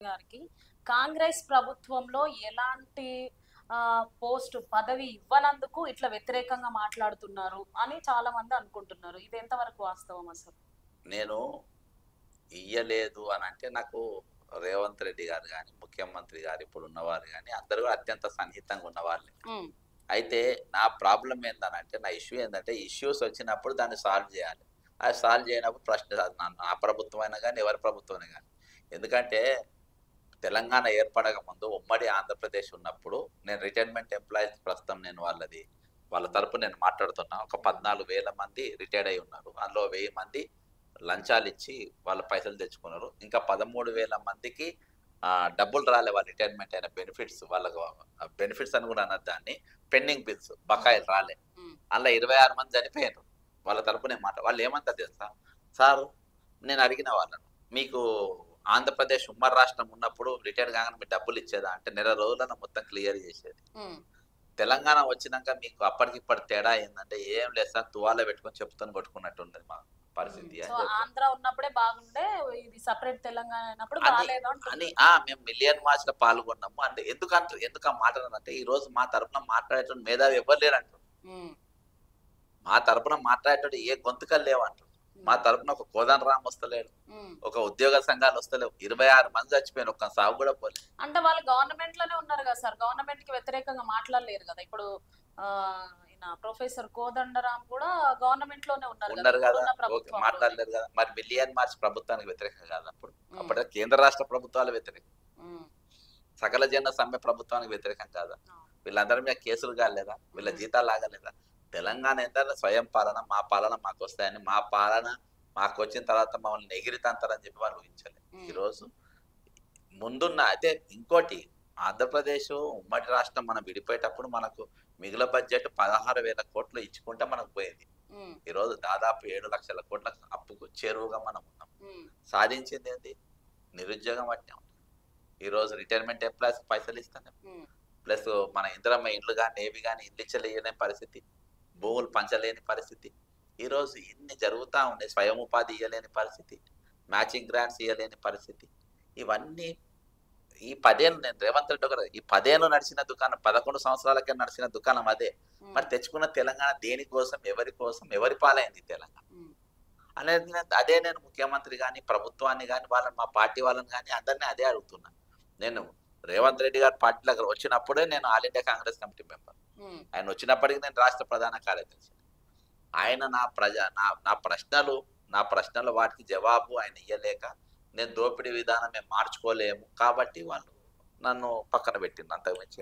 గారికి కాంగ్రెస్ ప్రభుత్వంలో ఎలాంటి పోస్ట్ పదవి ఇవ్వనందుకు ఇట్లా వ్యతిరేకంగా మాట్లాడుతున్నారు అని చాలా మంది అనుకుంటున్నారు. ఇది ఎంతవరకు వాస్తవం అసలు? నేను ఇయ్యలేదు అని అంటే నాకు రేవంత్ రెడ్డి గారు గాని, ముఖ్యమంత్రి గారు ఇప్పుడు ఉన్నవారు గాని అందరూ అత్యంత సన్నిహితంగా ఉన్నవాళ్ళే. హ్మ్. అయితే నా ప్రాబ్లమ్ ఏందనంటే, నా ఇష్యూ ఏందంటే ఇష్యూస్ వచ్చినప్పుడు దాన్ని సాల్వ్ చేయాలి. అది సాల్వ్ చేయనప్పుడు ప్రశ్న రాదు. నా ప్రభుత్వం అయినా గాని, ఎవరి ప్రభుత్వం అయినా గాని. ఎందుకంటే తెలంగాణ ఏర్పడక ముందు ఉమ్మడి ఆంధ్రప్రదేశ్ ఉన్నప్పుడు నేను రిటైర్మెంట్ ఎంప్లాయీస్ ప్రస్తుతం వాళ్ళ తరపు నేను మాట్లాడుతున్నా. ఒక 14,000 మంది రిటైర్డ్ అయి ఉన్నారు. అందులో 1000 మంది లంచాలిచ్చి వాళ్ళ పైసలు తెచ్చుకున్నారు. ఇంకా 13,000 మందికి డబ్బులు రాలే వాళ్ళ రిటైర్మెంట్ అయిన బెనిఫిట్స్. వాళ్ళకు బెనిఫిట్స్ అని కూడా అనొద్దు దాన్ని. పెండింగ్ బిల్స్ బకాయిలు రాలే. అందులో 26 మంది చనిపోయారు. వాళ్ళ తరపు నేను వాళ్ళు ఏమంటారు తెలుసా? సార్, నేను అడిగిన వాళ్ళను, మీకు ఆంధ్రప్రదేశ్ ఉమ్మడి రాష్ట్రం ఉన్నప్పుడు రిటైర్ కాగానే మీరు డబ్బులు ఇచ్చేదా అంటే, నెల రోజులను మొత్తం క్లియర్ చేసేది. తెలంగాణ వచ్చినాక మీకు అప్పటికిప్పటి తేడా ఏంటంటే, ఏం లేదు సార్, తువాలో పెట్టుకొని చెప్తాను కొట్టుకున్నట్టు ఉన్నది మా పరిస్థితి ఆంధ్ర ఉన్నప్పుడే బాగుండే, ఇది సెపరేట్ తెలంగాణ అయినప్పుడు బాగాలేదు అని. మేము మిలియన్ మార్చ్ లో పాల్గొన్నాము అంటే ఎందుకు ఆ మాట అంటే, ఈ రోజు మా తరపున మాట్లాడేటువంటి మేధావి ఎవరు లేరు అంటారు. మా తరపున మాట్లాడేటువంటి ఏ గొంతుకలు లేవంటారు. మా తరపున ఒక కోదండరాం వస్తలేడు, ఒక ఉద్యోగ సంఘాలు వస్తలేవు. 26 మంది చచ్చిపోయిన ఒక్క సాగు కూడా పోలేదు. అంటే వాళ్ళు గవర్నమెంట్ లోనే ఉన్నారు కదా సార్, గవర్నమెంట్ కి వ్యతిరేకంగా మాట్లాడలేరు కదా. ఇప్పుడు ప్రొఫెసర్ కోదండరాం కూడా గవర్నమెంట్ లోనే ఉన్నారు కదా, మాట్లాడలేరు కదా. మరి మిలియన్ మార్చ్ ప్రభుత్వానికి వ్యతిరేకం కాదు అప్పుడు. అప్పుడే కేంద్ర రాష్ట్ర ప్రభుత్వాలు వ్యతిరేకం, సకల జన సమ్మె ప్రభుత్వానికి వ్యతిరేకం కాదా? వీళ్ళందరి మీద కేసులు కాలేదా? వీళ్ళ జీతాలు ఆగలేదా? తెలంగాణ ఏంటంటే స్వయం పాలన, మా పాలన మాకు వస్తాయని, మా పాలన మాకు వచ్చిన తర్వాత మమ్మల్ని ఎగిరితంతారని చెప్పి వాళ్ళు ఊహించలేదు. ఈరోజు ముందున్న అయితే ఇంకోటి, ఆంధ్రప్రదేశ్ ఉమ్మడి రాష్ట్రం మనం విడిపోయేటప్పుడు మనకు మిగుల బడ్జెట్ 16,000 కోట్లు ఇచ్చుకుంటే మనకు పోయింది. ఈరోజు దాదాపు 7 లక్షల కోట్ల అప్పుకు చేరువుగా మనం ఉన్నాం. సాధించింది ఏంటి? నిరుద్యోగం పట్టినాం. ఈరోజు రిటైర్మెంట్ ఎంప్లాయీస్ పైసలు ఇస్తాను, ప్లస్ మన ఇందిరమ్మ ఇండ్లు కానీ ఏవి కానీ ఇల్లు ఇచ్చలేని పరిస్థితి, భూములు పంచలేని పరిస్థితి. ఈరోజు ఇన్ని జరుగుతూ ఉన్నాయి. స్వయం ఉపాధి ఇవ్వలేని పరిస్థితి, మ్యాచింగ్ గ్రాంట్స్ ఇవ్వలేని పరిస్థితి. ఇవన్నీ ఈ 10 ఏళ్ళు, నేను రేవంత్ రెడ్డి గారు ఈ 10 ఏళ్ళు నడిచిన దుకాణం, 11 సంవత్సరాలకే నడిచిన దుకాణం అదే. మరి తెచ్చుకున్న తెలంగాణ దేనికోసం, ఎవరి కోసం, ఎవరి పాలైంది తెలంగాణ అనేది అదే. నేను ముఖ్యమంత్రి కానీ, ప్రభుత్వాన్ని కానీ, వాళ్ళని, మా పార్టీ వాళ్ళని కానీ అందరినీ అదే అడుగుతున్నా. నేను రేవంత్ రెడ్డి గారు పార్టీలోకి వచ్చినప్పుడే నేను all India Congress committee member. ఆయన వచ్చినప్పటికీ నేను రాష్ట్ర ప్రధాన కార్యదర్శి. ఆయన నా ప్రశ్నలు వాటికి జవాబు ఆయన ఇయ్యలేక, నేను దోపిడీ విధానం మేము మార్చుకోలేము కాబట్టి వాళ్ళు నన్ను పక్కన పెట్టిండ్రు. అంతకుమించి